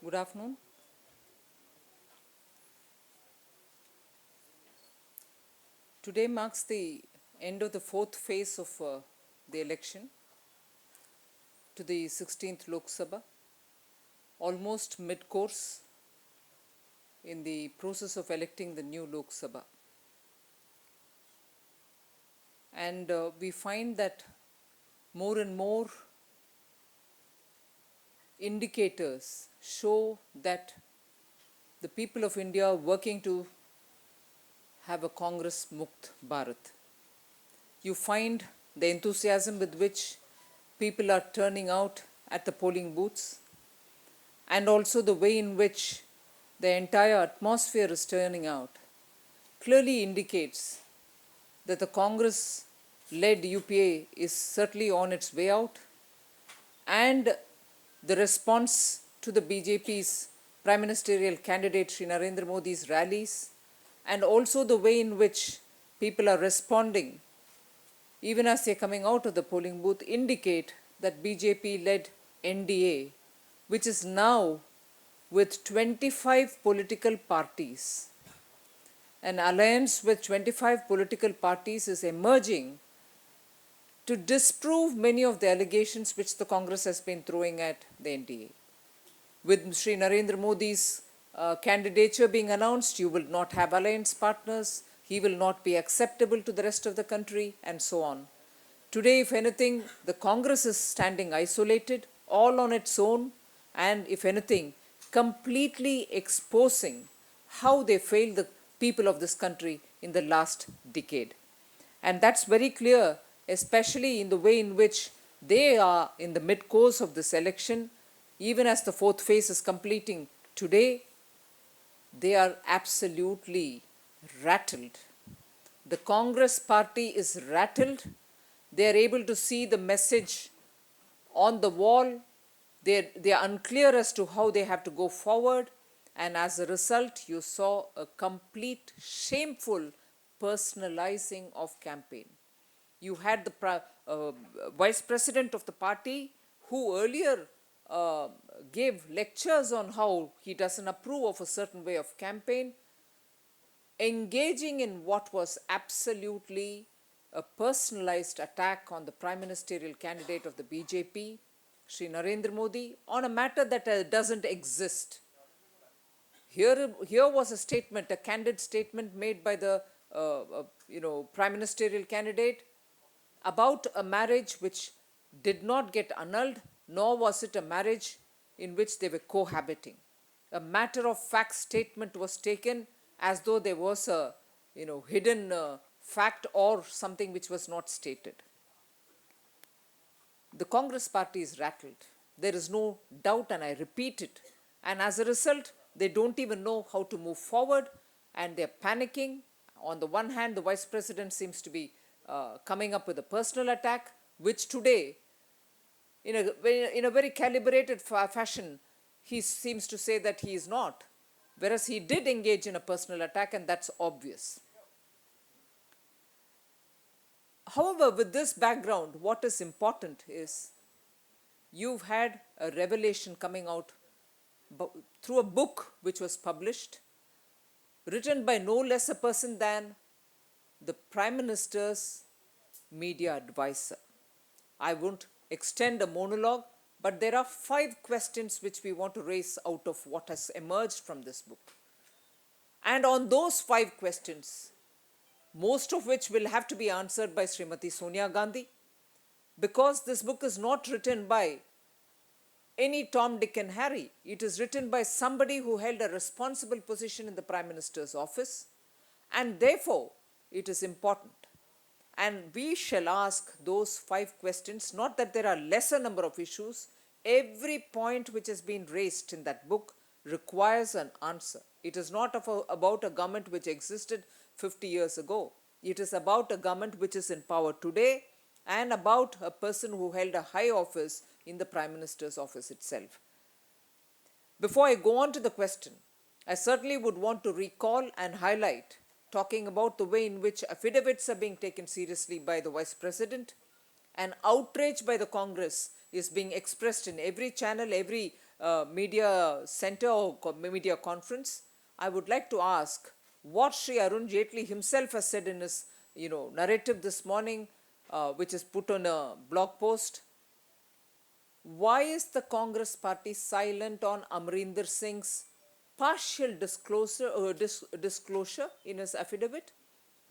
Good afternoon. Today marks the end of the fourth phase of the election to the 16th Lok Sabha, almost mid-course in the process of electing the new Lok Sabha. And we find that more and more indicators show that the people of India are working to have a Congress Mukt Bharat. You find the enthusiasm with which people are turning out at the polling booths, and also the way in which the entire atmosphere is turning out clearly indicates that the Congress-led UPA is certainly on its way out, and the response to the BJP's Prime Ministerial candidate Sri Narendra Modi's rallies, and also the way in which people are responding even as they are coming out of the polling booth, indicate that BJP-led NDA, which is now with 25 political parties, an alliance with 25 political parties is emerging to disprove many of the allegations which the Congress has been throwing at the NDA. With Sri Narendra Modi's candidature being announced, you will not have alliance partners, he will not be acceptable to the rest of the country, and so on. Today, if anything, the Congress is standing isolated, all on its own, and if anything, completely exposing how they failed the people of this country in the last decade. And that's very clear, especially in the way in which they are in the mid-course of this election, even as the fourth phase is completing today. They are absolutely rattled. The Congress party is rattled. They are able to see the message on the wall. They are unclear as to how they have to go forward. And as a result, you saw a complete shameful personalizing of campaign. You had the vice president of the party who earlier gave lectures on how he doesn't approve of a certain way of campaign, engaging in what was absolutely a personalized attack on the prime ministerial candidate of the BJP, Sri Narendra Modi, on a matter that doesn't exist. Here was a statement, a candid statement made by the prime ministerial candidate about a marriage which did not get annulled, nor was it a marriage in which they were cohabiting. A matter of fact statement was taken as though there was a hidden fact or something which was not stated. The Congress party is rattled. There is no doubt, and I repeat it. And as a result, they don't even know how to move forward, and they're panicking. On the one hand, the vice president seems to be coming up with a personal attack, which today, in a very calibrated fashion, he seems to say that he is not, whereas he did engage in a personal attack, and that's obvious. However, with this background, what is important is you've had a revelation coming out through a book which was published, written by no less a person than the Prime Minister's media advisor. I won't extend a monologue, but there are 5 questions which we want to raise out of what has emerged from this book. And on those 5 questions, most of which will have to be answered by Srimati Sonia Gandhi, because this book is not written by any Tom, Dick and Harry. It is written by somebody who held a responsible position in the Prime Minister's office, and therefore it is important. And we shall ask those 5 questions, not that there are lesser number of issues. Every point which has been raised in that book requires an answer. It is not about a government which existed 50 years ago. It is about a government which is in power today, and about a person who held a high office in the Prime Minister's office itself. Before I go on to the question, I certainly would want to recall and highlight, talking about the way in which affidavits are being taken seriously by the Vice President, and outrage by the Congress is being expressed in every channel, every media center or media conference, I would like to ask what Sri Arun Jaitley himself has said in his narrative this morning, which is put on a blog post. Why is the Congress party silent on Amrinder Singh's partial disclosure in his affidavit?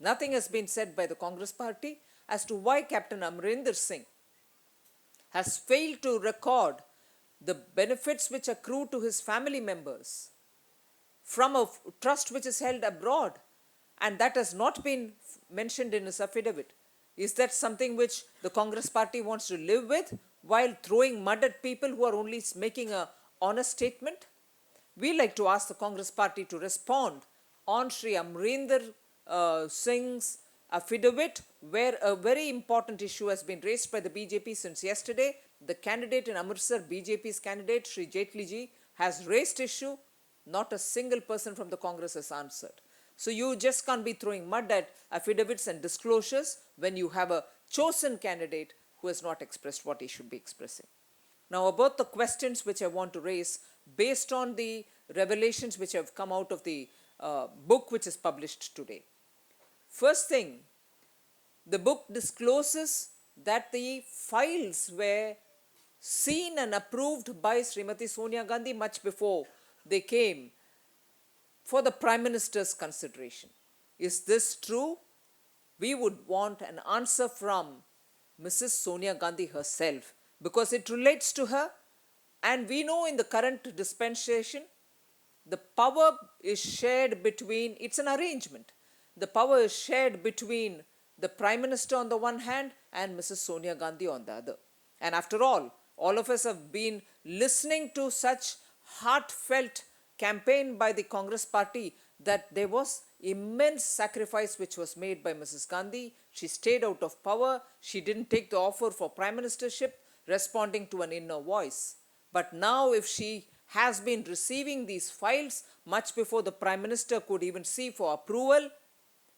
Nothing has been said by the Congress party as to why Captain Amrinder Singh has failed to record the benefits which accrue to his family members from a trust which is held abroad, and that has not been mentioned in his affidavit. Is that something which the Congress party wants to live with while throwing mud at people who are only making an honest statement? We like to ask the Congress party to respond on Sri Amrinder Singh's affidavit, where a very important issue has been raised by the BJP since yesterday. The candidate in Amritsar, BJP's candidate, Sri Jaitley ji, has raised issue. Not a single person from the Congress has answered. So you just can't be throwing mud at affidavits and disclosures when you have a chosen candidate who has not expressed what he should be expressing. Now, about the questions which I want to raise based on the revelations which have come out of the book which is published today. First thing, the book discloses that the files were seen and approved by Srimati Sonia Gandhi much before they came for the Prime Minister's consideration. Is this true? We would want an answer from Mrs. Sonia Gandhi herself, because it relates to her, and we know in the current dispensation, the power is shared between, it's an arrangement, the power is shared between the Prime Minister on the one hand and Mrs. Sonia Gandhi on the other. And after all of us have been listening to such heartfelt campaign by the Congress party that there was immense sacrifice which was made by Mrs. Gandhi. She stayed out of power. She didn't take the offer for Prime Ministership, responding to an inner voice. But now if she has been receiving these files much before the Prime Minister could even see for approval,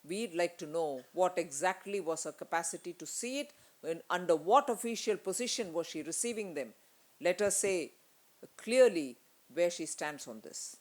we'd like to know what exactly was her capacity to see it, and under what official position was she receiving them. Let us say clearly where she stands on this.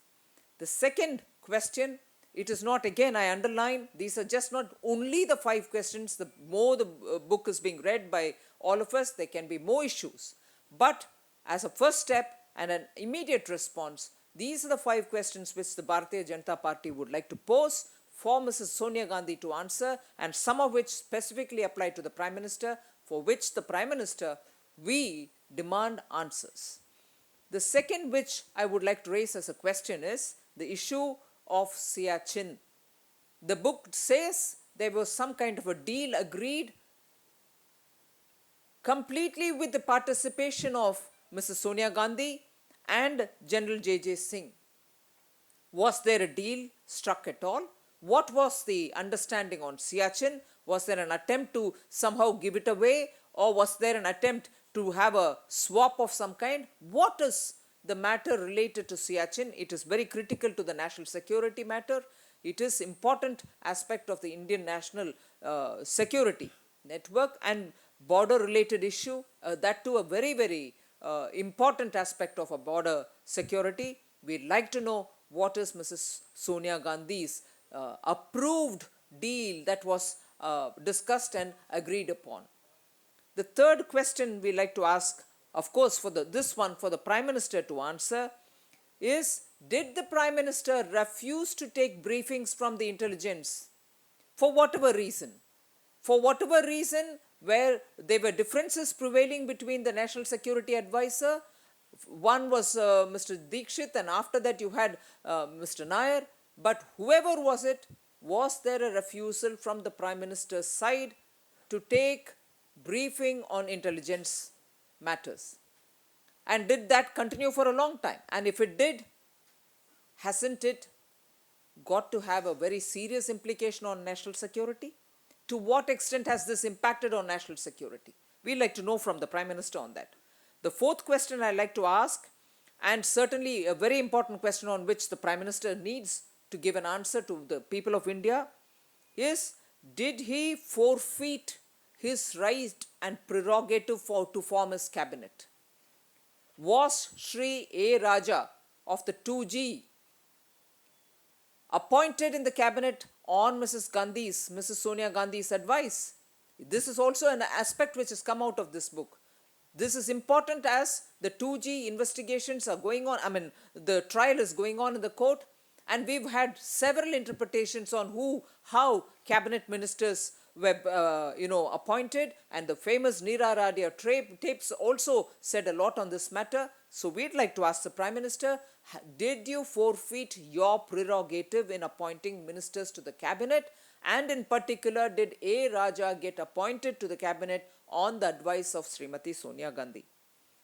The second question, it is not, again I underline, these are just not only the 5 questions. The more the book is being read by all of us, there can be more issues. But as a first step and an immediate response, these are the 5 questions which the Bharatiya Janata Party would like to pose for Mrs. Sonia Gandhi to answer, and some of which specifically apply to the Prime Minister, for which the Prime Minister, we demand answers. The second which I would like to raise as a question is the issue of Siachen. The book says there was some kind of a deal agreed completely with the participation of Mrs. Sonia Gandhi and General J.J. Singh. Was there a deal struck at all? What was the understanding on Siachen? Was there an attempt to somehow give it away, or was there an attempt to have a swap of some kind? What is the matter related to Siachen? It is very critical to the national security matter. It is important aspect of the Indian national security network and border related issue. That too a very, very important aspect of a border security. We'd like to know what is Mrs. Sonia Gandhi's approved deal that was discussed and agreed upon. The third question we like to ask, of course, for this one for the Prime Minister to answer is, did the Prime Minister refuse to take briefings from the intelligence for whatever reason? For whatever reason, where there were differences prevailing between the National Security Advisor, one was Mr. Dikshit, and after that you had Mr. Nair. But whoever was it, was there a refusal from the Prime Minister's side to take briefing on intelligence matters? And did that continue for a long time? And if it did, hasn't it got to have a very serious implication on national security? To what extent has this impacted on national security? We'd like to know from the Prime Minister on that. The fourth question I'd like to ask, and certainly a very important question on which the Prime Minister needs to give an answer to the people of India, is, did he forfeit his right and prerogative to form his cabinet? was Sri A. Raja of the 2G appointed in the cabinet on Mrs. Sonia Gandhi's advice. This is also an aspect which has come out of this book. This is important as the 2G investigations are going on. I mean, the trial is going on in the court, and we've had several interpretations on how cabinet ministers were, appointed, and the famous Neera Radia tapes also said a lot on this matter. So we'd like to ask the Prime Minister, did you forfeit your prerogative in appointing ministers to the cabinet? And in particular, did A. Raja get appointed to the cabinet on the advice of Srimati Sonia Gandhi?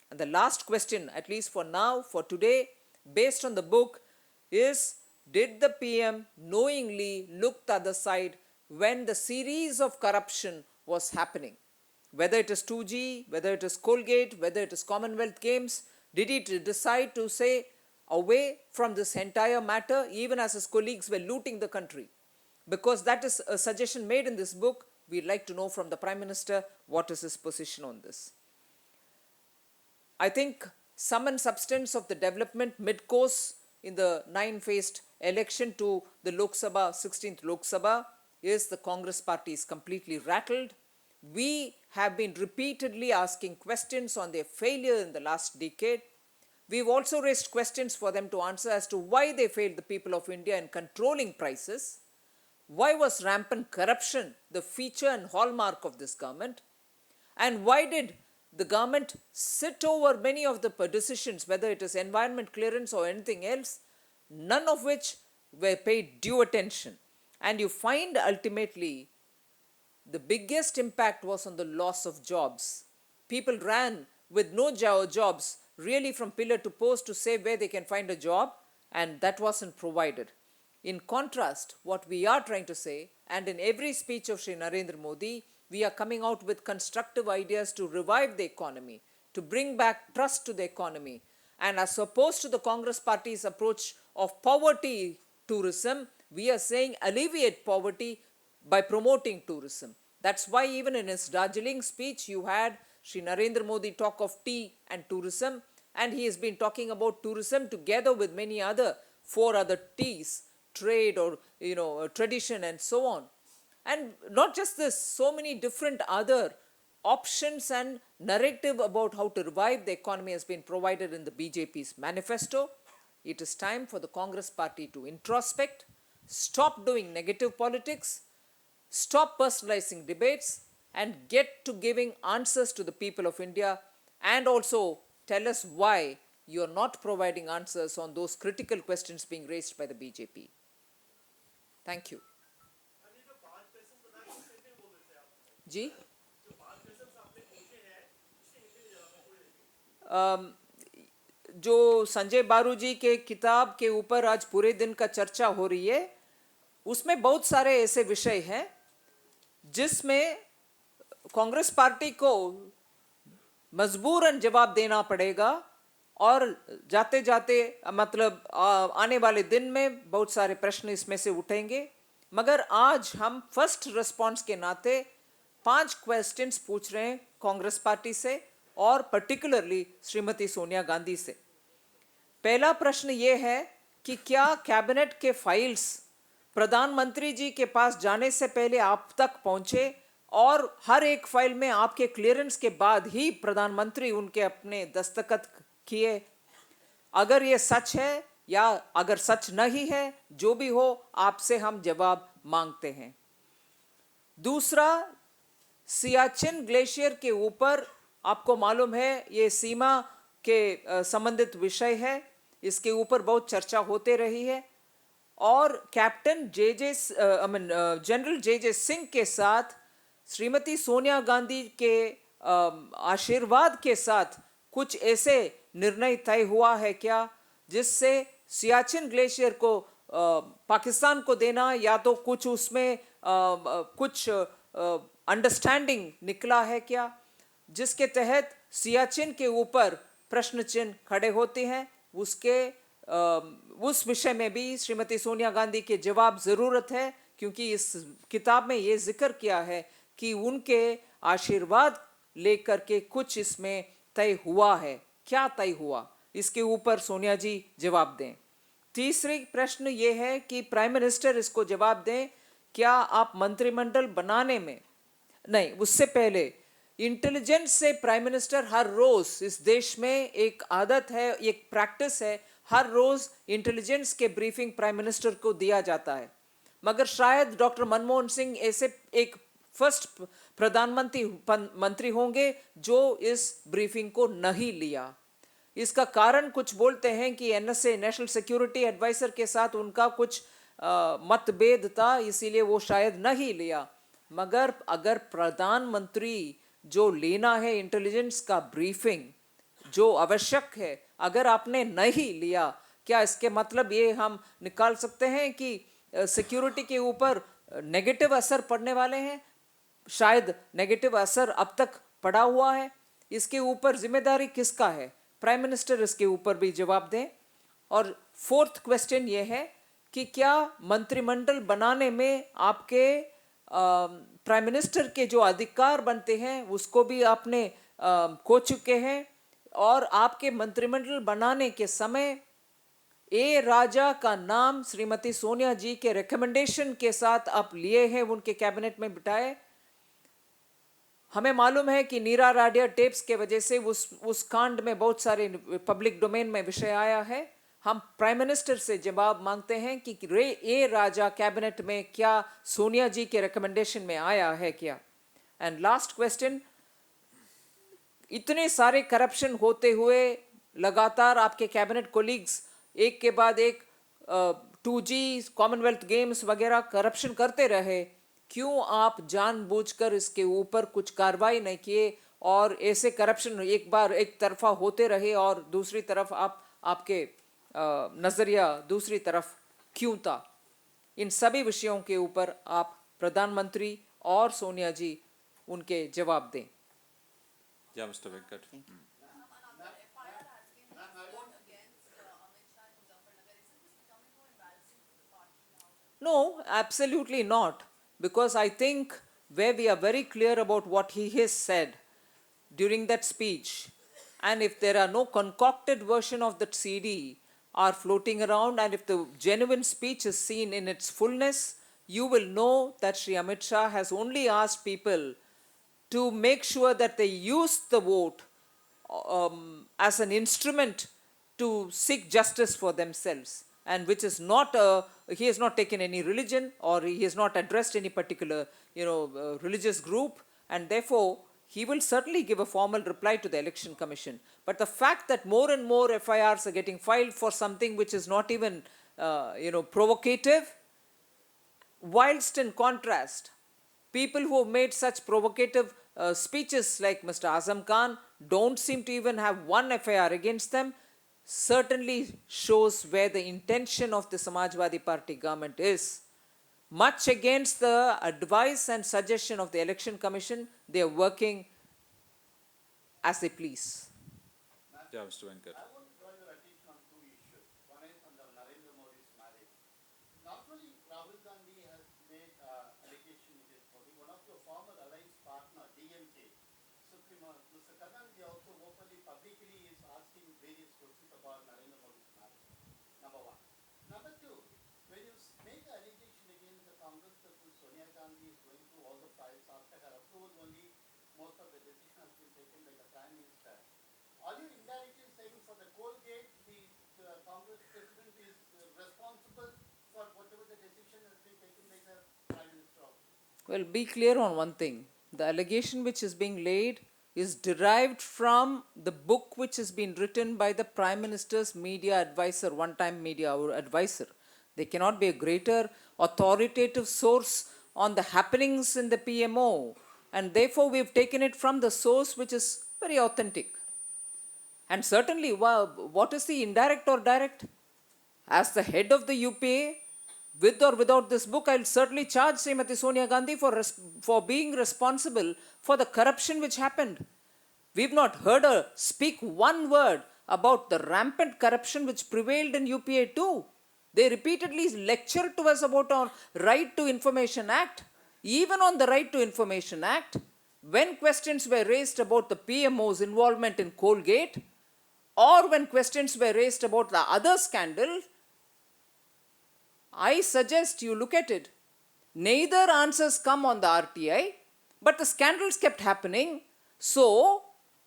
And the last question, at least for now, for today, based on the book, is did the PM knowingly look the other side when the series of corruption was happening? Whether it is 2G, whether it is Colgate, whether it is Commonwealth Games, did he decide to say away from this entire matter even as his colleagues were looting the country? Because that is a suggestion made in this book. We'd like to know from the Prime Minister what is his position on this. I think sum and substance of the development mid-course in the 9-phased election to the Lok Sabha, 16th Lok Sabha, is the Congress party is completely rattled. We have been repeatedly asking questions on their failure in the last decade. We've also raised questions for them to answer as to why they failed the people of India in controlling prices. Why was rampant corruption the feature and hallmark of this government? And why did the government sit over many of the decisions, whether it is environment clearance or anything else, none of which were paid due attention? And you find ultimately the biggest impact was on the loss of jobs. People ran with no jobs, really from pillar to post to say where they can find a job, and that wasn't provided. In contrast, what we are trying to say, and in every speech of Sri Narendra Modi, we are coming out with constructive ideas to revive the economy, to bring back trust to the economy. And as opposed to the Congress party's approach of poverty tourism, we are saying alleviate poverty by promoting tourism. That's why even in his Darjeeling speech, you had Sri Narendra Modi talk of tea and tourism, and he has been talking about tourism together with many other 4 other T's, trade or tradition and so on. And not just this, so many different other options and narrative about how to revive the economy has been provided in the BJP's manifesto. It is time for the Congress party to introspect, stop doing negative politics, stop personalizing debates, and get to giving answers to the people of India, and also tell us why you are not providing answers on those critical questions being raised by the BJP. Thank you. जी जो संजय बारू जी के किताब के ऊपर आज पूरे दिन का चर्चा हो रही है, उसमें बहुत सारे ऐसे विषय हैं जिसमें कांग्रेस पार्टी को मजबूरन जवाब देना पड़ेगा, और जाते जाते मतलब आने वाले दिन में बहुत सारे प्रश्न इसमें से उठेंगे। मगर आज हम फर्स्ट रिस्पांस के नाते 5 क्वेश्चंस पूछ रहे हैं कांग्रेस पार्टी से, और पर्टिकुलरली श्रीमती सोनिया गांधी से। पहला प्रश्न ये है कि क्या कैबिनेट के फाइल्स प्रधानमंत्री जी के पास जाने से पहले आप तक पहुंचे, और हर एक फाइल में आपके क्लियरेंस के बाद ही प्रधानमंत्री उनके अपने दस्तखत किए? अगर ये सच है या अगर सच नहीं है, जो भी हो, आपसे हम जवाब मांगते हैं। दूसरा, सियाचिन ग्लेशियर के ऊपर आपको मालूम है ये सीमा के संबंधित विषय है, इसके ऊपर बहुत चर्चा होते रही है, और कैप्टन जनरल जे सिंह के साथ श्रीमती सोनिया गांधी के आशीर्वाद के साथ कुछ ऐसे निर्णय तय हुआ है क्या जिससे सियाचिन ग्लेशियर को पाकिस्तान को देना, या तो कुछ उसमें कुछ अंडरस्टैंडिंग निकला है क्या, जिसके तहत सियाचिन के ऊपर प्रश्न चिन्ह खड़े होते हैं? उस विषय में भी श्रीमती सोनिया गांधी के जवाब ज़रूरत है, क्योंकि इस किताब में ये जिक्र किया है कि उनके आशीर्वाद लेकर के कुछ इसमें तय हुआ है। क्या तय हुआ, इसके ऊपर सोनिया जी जवाब दें। तीसरी प्रश्न ये है कि प्राइम मिनिस्टर इसको जवाब दें, क्या आप मंत्रिमंडल बनाने में, नहीं उससे पहले इंटेलिजेंस से प्राइम मिनिस्टर हर रोज, इस देश में एक आदत है, एक प्रैक्टिस है, हर रोज इंटेलिजेंस के ब्रीफिंग प्राइम मिनिस्टर को दिया जाता है। मगर शायद डॉक्टर मनमोहन सिंह ऐसे एक फर्स्ट प्रधानमंत्री होंगे जो इस ब्रीफिंग को नहीं लिया। इसका कारण कुछ बोलते हैं कि एनएसए, नेशनल सिक्योरिटी एडवाइजर के साथ उनका कुछ मतभेद था, इसीलिए वो शायद नहीं लिया। मगर अगर प्रधानमंत्री जो लेना है इंटेलिजेंस का ब्रीफिंग जो आवश्यक है, अगर आपने नहीं लिया, क्या इसके मतलब ये हम निकाल सकते हैं कि सिक्योरिटी के ऊपर नेगेटिव असर पड़ने वाले हैं? शायद नेगेटिव असर अब तक पड़ा हुआ है। इसके ऊपर जिम्मेदारी किसका है? प्राइम मिनिस्टर इसके ऊपर भी जवाब दें। और फोर्थ क्वेश्चन ये है कि क्या मंत्रिमंडल बनाने में आपके प्राइम मिनिस्टर के जो अधिकार बनते हैं उसको भी आपने खो चुके हैं, और आपके मंत्रिमंडल बनाने के समय ए राजा का नाम श्रीमती सोनिया जी के रिकमेंडेशन के साथ आप लिए हैं, उनके कैबिनेट में बिठाए। हमें मालूम है कि नीरा राडिया टेप्स के वजह से उस कांड में बहुत सारे पब्लिक डोमेन में विषय आया है। हम प्राइम मिनिस्टर से जवाब मांगते हैं कि ए राजा कैबिनेट में क्या सोनिया जी के रिकमेंडेशन में आया है क्या? एंड लास्ट क्वेश्चन, इतने सारे करप्शन होते हुए लगातार आपके कैबिनेट कोलीग्स एक के बाद एक 2G, कॉमनवेल्थ गेम्स वगैरह करप्शन करते रहे, क्यों आप जानबूझकर इसके ऊपर कुछ कार्रवाई नहीं किए और ऐसे करप्शन एक बार एक तरफा होते रहे और दूसरी तरफ आपके नजरिया दूसरी तरफ क्यों था? इन सभी विषयों के ऊपर आप प्रधानमंत्री और सोनिया जी उनके जवाब दें। Yeah, Mr. Venkat. No, absolutely not. Because I think where we are very clear about what he has said during that speech, and if there are no concocted version of that CD are floating around, and if the genuine speech is seen in its fullness, you will know that Sri Amit Shah has only asked people to make sure that they use the vote as an instrument to seek justice for themselves, and which is not he has not taken any religion, or he has not addressed any particular religious group, and therefore he will certainly give a formal reply to the election commission. But the fact that more and more FIRs are getting filed for something which is not even provocative, whilst in contrast people who have made such provocative speeches like Mr. Azam Khan don't seem to even have one FIR against them, certainly shows where the intention of the Samajwadi Party government is. Much against the advice and suggestion of the Election Commission, they are working as they please. Yeah, Mr. Venkat. I want to draw your attention on two issues. One is on the Narendra Modi's marriage. Normally, Rahul Gandhi has made allegation in his body. One of your former alliance partner, DMK, Supreme Mr. Karnanji also openly, publicly is asking various questions about Narendra Modi's marriage. Number one. Number two, when you make an allegation against the Congress person, Sonia Gandhi is going through all the files after her approval only, most of the decision has been taken by the Prime Minister. Are you indirectly saying for the Colgate, the Congress president is responsible for whatever the decision has been taken by the Prime Minister? Well, be clear on one thing. The allegation which is being laid is derived from the book which has been written by the Prime Minister's media advisor, one-time media advisor. There cannot be a greater authoritative source on the happenings in the PMO. And therefore, we've taken it from the source which is very authentic. And certainly, what is the indirect or direct? As the head of the UPA, with or without this book, I'll certainly charge Srimati Sonia Gandhi for being responsible for the corruption which happened. We've not heard her speak one word about the rampant corruption which prevailed in UPA too. They repeatedly lectured to us about our Right to Information Act. Even on the Right to Information Act, when questions were raised about the PMO's involvement in Colgate, or when questions were raised about the other scandal, I suggest you look at it. Neither answers come on the RTI, but the scandals kept happening. So,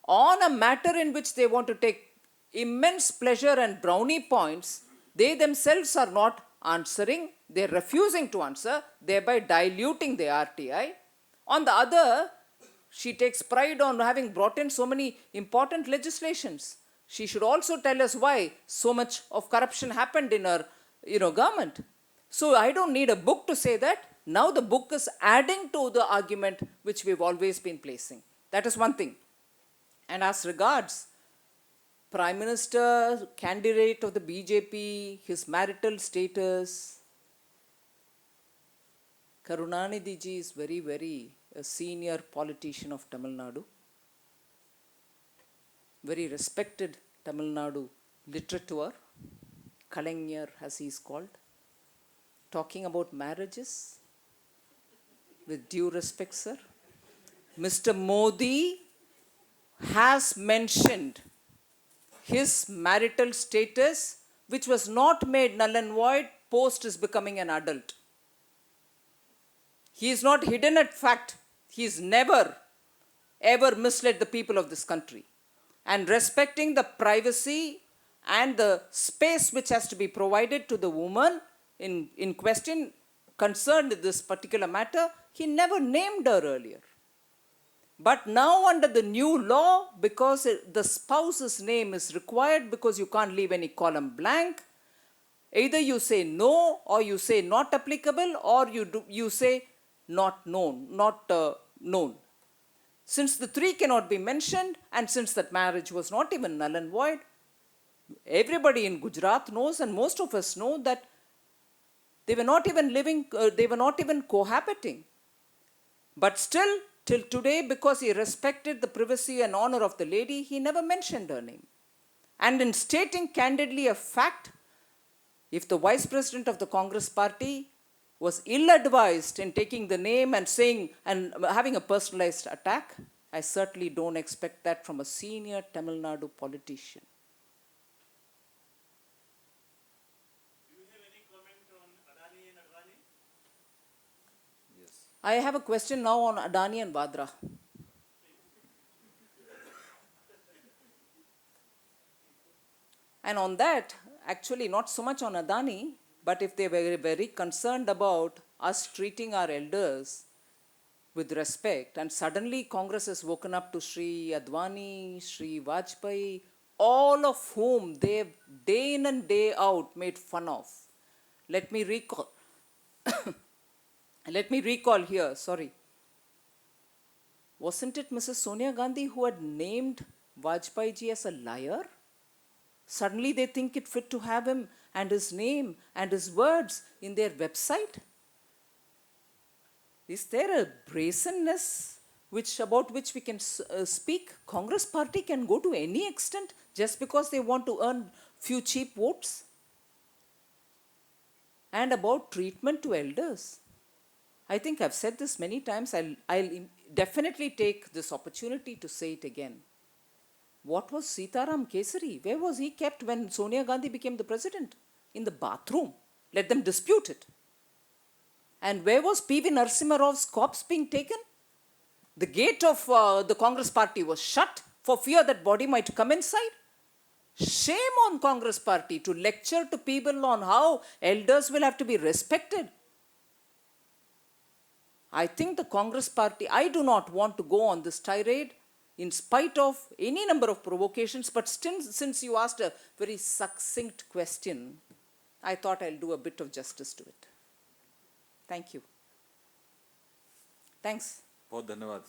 on a matter in which they want to take immense pleasure and brownie points, they themselves are not answering, they're refusing to answer, thereby diluting the RTI. On the other, she takes pride on having brought in so many important legislations. She should also tell us why so much of corruption happened in her government. So I don't need a book to say that. Now the book is adding to the argument which we've always been placing. That is one thing. And as regards Prime Minister, candidate of the BJP, his marital status, Karunanidhi ji is very, very a senior politician of Tamil Nadu. Very respected Tamil Nadu literature, Kalaignar as he is called. Talking about marriages, with due respect, sir, Mr. Modi has mentioned his marital status, which was not made null and void post his becoming an adult. He is not hidden at fact. He is never, ever misled the people of this country. And respecting the privacy and the space which has to be provided to the woman in question concerned in this particular matter, he never named her earlier. But now under the new law, because the spouse's name is required because you can't leave any column blank, either you say no, or you say not applicable, or you say not known, known. Since the three cannot be mentioned, and since that marriage was not even null and void, everybody in Gujarat knows, and most of us know, that they were not even living, they were not even cohabiting. But still, till today, because he respected the privacy and honor of the lady, he never mentioned her name. And in stating candidly a fact, if the vice president of the Congress party was ill-advised in taking the name and saying and having a personalized attack, I certainly don't expect that from a senior Tamil Nadu politician. I have a question now on Adani and Vadra. And on that, actually not so much on Adani, but if they were very concerned about us treating our elders with respect, and suddenly Congress has woken up to Sri Advani, Sri Vajpayee, all of whom they day in and day out made fun of. Let me recall. Let me recall here, sorry. Wasn't it Mrs. Sonia Gandhi who had named Vajpayee ji as a liar? Suddenly they think it fit to have him and his name and his words in their website? Is there a brazenness about which we can speak? Congress party can go to any extent just because they want to earn few cheap votes? And about treatment to elders. I think I've said this many times. I'll definitely take this opportunity to say it again. What was Sitaram Kesari? Where was he kept when Sonia Gandhi became the president? In the bathroom. Let them dispute it. And where was P.V. Narasimha Rao's corpse being taken? The gate of the Congress party was shut for fear that body might come inside. Shame on Congress party to lecture to people on how elders will have to be respected. I think the Congress party, I do not want to go on this tirade in spite of any number of provocations, but still, since you asked a very succinct question, I thought I'll do a bit of justice to it. Thank you. Thanks. बहुत धन्यवाद